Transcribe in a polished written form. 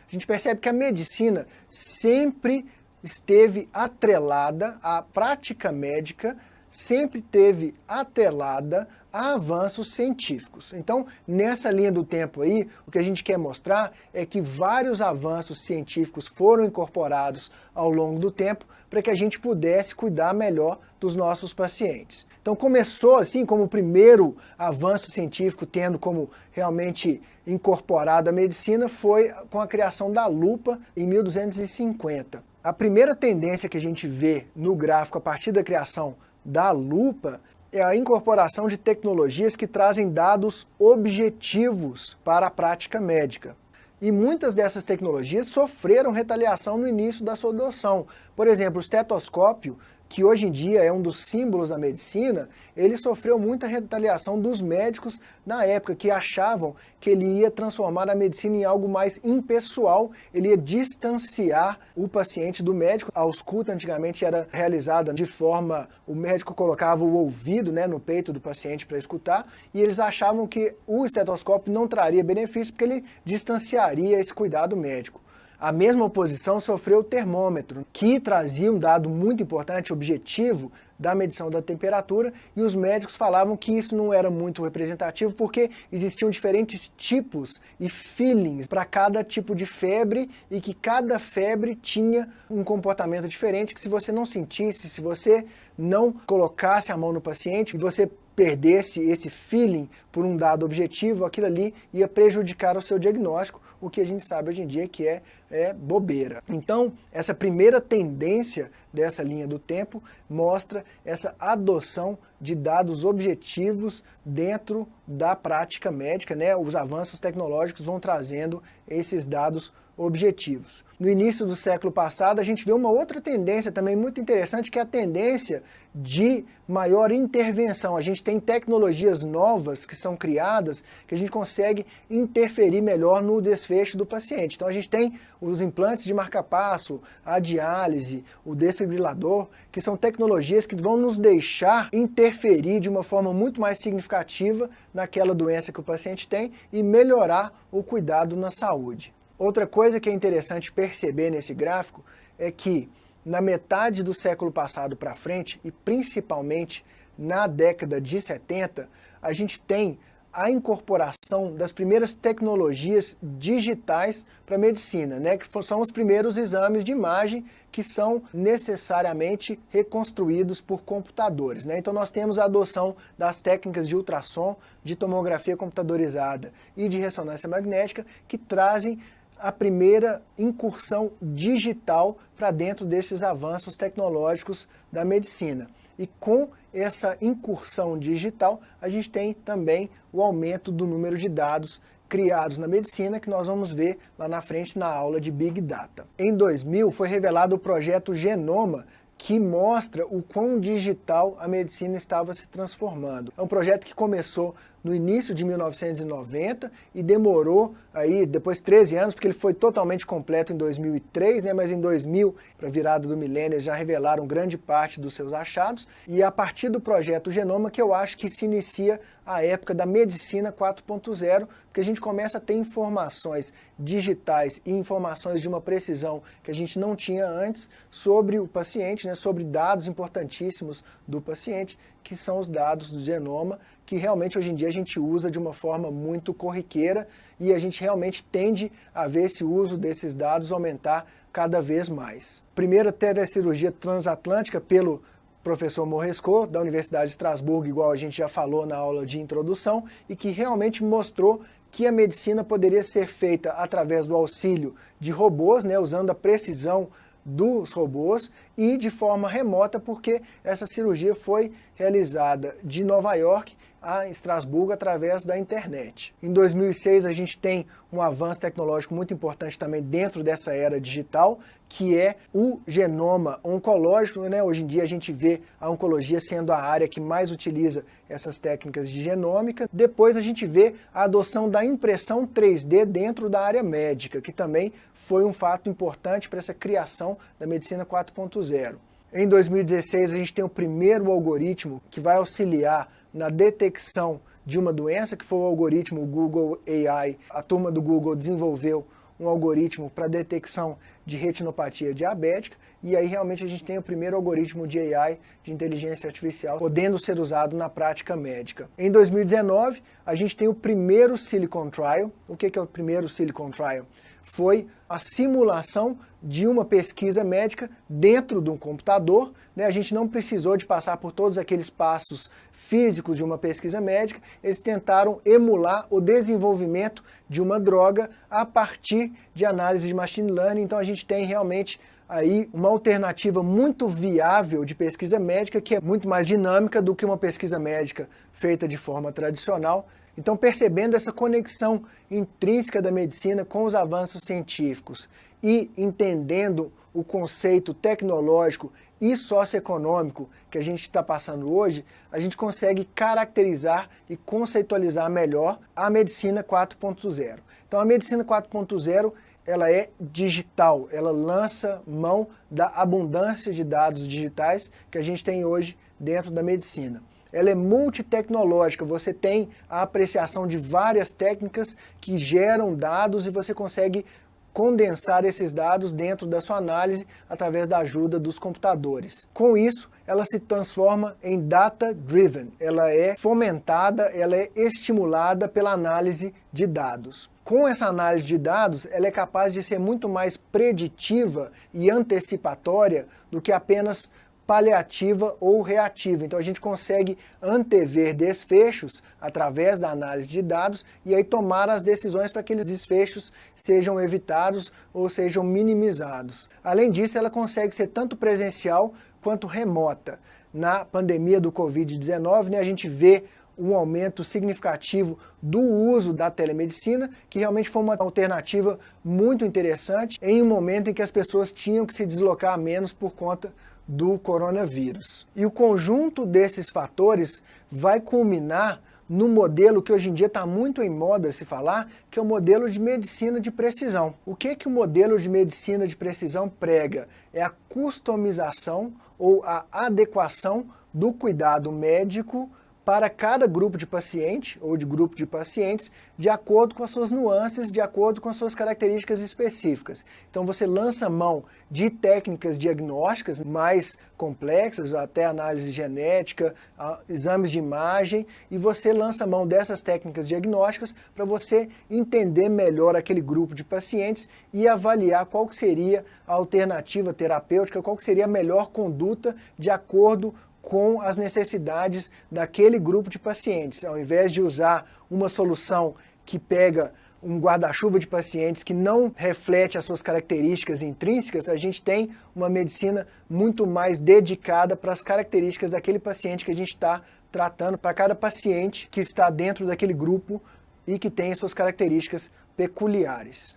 a gente percebe que a medicina sempre esteve atrelada, a prática médica sempre esteve atrelada a avanços científicos. Então, nessa linha do tempo aí, o que a gente quer mostrar é que vários avanços científicos foram incorporados ao longo do tempo para que a gente pudesse cuidar melhor dos nossos pacientes. Então, começou assim como o primeiro avanço científico tendo como realmente incorporado a medicina foi com a criação da lupa em 1250. A primeira tendência que a gente vê no gráfico a partir da criação da lupa é a incorporação de tecnologias que trazem dados objetivos para a prática médica. E muitas dessas tecnologias sofreram retaliação no início da sua adoção. Por exemplo, o estetoscópio, que hoje em dia é um dos símbolos da medicina, ele sofreu muita retaliação dos médicos na época, que achavam que ele ia transformar a medicina em algo mais impessoal, ele ia distanciar o paciente do médico. A ausculta antigamente era realizada de forma, o médico colocava o ouvido, né, no peito do paciente para escutar, e eles achavam que o estetoscópio não traria benefício porque ele distanciaria esse cuidado médico. A mesma oposição sofreu o termômetro, que trazia um dado muito importante, objetivo, da medição da temperatura, e os médicos falavam que isso não era muito representativo porque existiam diferentes tipos e feelings para cada tipo de febre e que cada febre tinha um comportamento diferente, que se você não sentisse, se você não colocasse a mão no paciente, você perdesse esse feeling por um dado objetivo, aquilo ali ia prejudicar o seu diagnóstico, o que a gente sabe hoje em dia que é bobeira. Então, essa primeira tendência dessa linha do tempo mostra essa adoção de dados objetivos dentro da prática médica, né? Os avanços tecnológicos vão trazendo esses dados objetivos. No início do século passado, a gente vê uma outra tendência também muito interessante, que é a tendência de maior intervenção. A gente tem tecnologias novas que são criadas, que a gente consegue interferir melhor no desfecho do paciente. Então a gente tem os implantes de marca-passo, a diálise, o desfibrilador, que são tecnologias que vão nos deixar interferir de uma forma muito mais significativa naquela doença que o paciente tem e melhorar o cuidado na saúde. Outra coisa que é interessante perceber nesse gráfico é que na metade do século passado para frente, e principalmente na década de 70, a gente tem a incorporação das primeiras tecnologias digitais para a medicina, né? Que são os primeiros exames de imagem que são necessariamente reconstruídos por computadores, né? Então nós temos a adoção das técnicas de ultrassom, de tomografia computadorizada e de ressonância magnética, que trazem a primeira incursão digital para dentro desses avanços tecnológicos da medicina. E com essa incursão digital, a gente tem também o aumento do número de dados criados na medicina, que nós vamos ver lá na frente na aula de Big Data. Em 2000 foi revelado o projeto Genoma, que mostra o quão digital a medicina estava se transformando. É um projeto que começou no início de 1990 e demorou aí depois 13 anos, porque ele foi totalmente completo em 2003, né? Mas em 2000, para a virada do milênio, já revelaram grande parte dos seus achados, e a partir do projeto Genoma que eu acho que se inicia a época da medicina 4.0, porque a gente começa a ter informações digitais e informações de uma precisão que a gente não tinha antes sobre o paciente, né? Sobre dados importantíssimos do paciente, que são os dados do genoma, que realmente hoje em dia a gente usa de uma forma muito corriqueira e a gente realmente tende a ver esse uso desses dados aumentar cada vez mais. Primeira telecirurgia transatlântica pelo professor Moresco, da Universidade de Estrasburgo, igual a gente já falou na aula de introdução, e que realmente mostrou que a medicina poderia ser feita através do auxílio de robôs, né, usando a precisão dos robôs e de forma remota, porque essa cirurgia foi realizada de Nova York a Estrasburgo através da internet. Em 2006 a gente tem um avanço tecnológico muito importante também dentro dessa era digital, que é o genoma oncológico, né? Hoje em dia a gente vê a oncologia sendo a área que mais utiliza essas técnicas de genômica. Depois a gente vê a adoção da impressão 3D dentro da área médica, que também foi um fato importante para essa criação da medicina 4.0. Em 2016 a gente tem o primeiro algoritmo que vai auxiliar na detecção de uma doença, que foi o algoritmo Google AI. A turma do Google desenvolveu um algoritmo para detecção de retinopatia diabética, e aí realmente a gente tem o primeiro algoritmo de AI, de inteligência artificial, podendo ser usado na prática médica. Em 2019, a gente tem o primeiro Silicon Trial. O que é o primeiro Silicon Trial? Foi a simulação de uma pesquisa médica dentro de um computador, né? A gente não precisou de passar por todos aqueles passos físicos de uma pesquisa médica, eles tentaram emular o desenvolvimento de uma droga a partir de análise de machine learning. Então a gente tem realmente aí uma alternativa muito viável de pesquisa médica, que é muito mais dinâmica do que uma pesquisa médica feita de forma tradicional. Então, percebendo essa conexão intrínseca da medicina com os avanços científicos e entendendo o conceito tecnológico e socioeconômico que a gente está passando hoje, a gente consegue caracterizar e conceitualizar melhor a medicina 4.0. Então, a medicina 4.0 ela é digital, ela lança mão da abundância de dados digitais que a gente tem hoje dentro da medicina. Ela é multitecnológica, você tem a apreciação de várias técnicas que geram dados e você consegue condensar esses dados dentro da sua análise através da ajuda dos computadores. Com isso, ela se transforma em data-driven, ela é fomentada, ela é estimulada pela análise de dados. Com essa análise de dados, ela é capaz de ser muito mais preditiva e antecipatória do que apenas paliativa ou reativa. Então a gente consegue antever desfechos através da análise de dados e aí tomar as decisões para que aqueles desfechos sejam evitados ou sejam minimizados. Além disso, ela consegue ser tanto presencial quanto remota. Na pandemia do Covid-19, né, a gente vê um aumento significativo do uso da telemedicina, que realmente foi uma alternativa muito interessante em um momento em que as pessoas tinham que se deslocar menos por conta do coronavírus. E o conjunto desses fatores vai culminar no modelo que hoje em dia está muito em moda se falar, que é o modelo de medicina de precisão. O que o modelo de medicina de precisão prega? É a customização ou a adequação do cuidado médico para cada grupo de paciente ou de grupo de pacientes, de acordo com as suas nuances, de acordo com as suas características específicas. Então você lança mão de técnicas diagnósticas mais complexas, até análise genética, exames de imagem, e você lança mão dessas técnicas diagnósticas para você entender melhor aquele grupo de pacientes e avaliar qual que seria a alternativa terapêutica, qual que seria a melhor conduta de acordo com as necessidades daquele grupo de pacientes. Ao invés de usar uma solução que pega um guarda-chuva de pacientes que não reflete as suas características intrínsecas, a gente tem uma medicina muito mais dedicada para as características daquele paciente que a gente está tratando, para cada paciente que está dentro daquele grupo e que tem as suas características peculiares.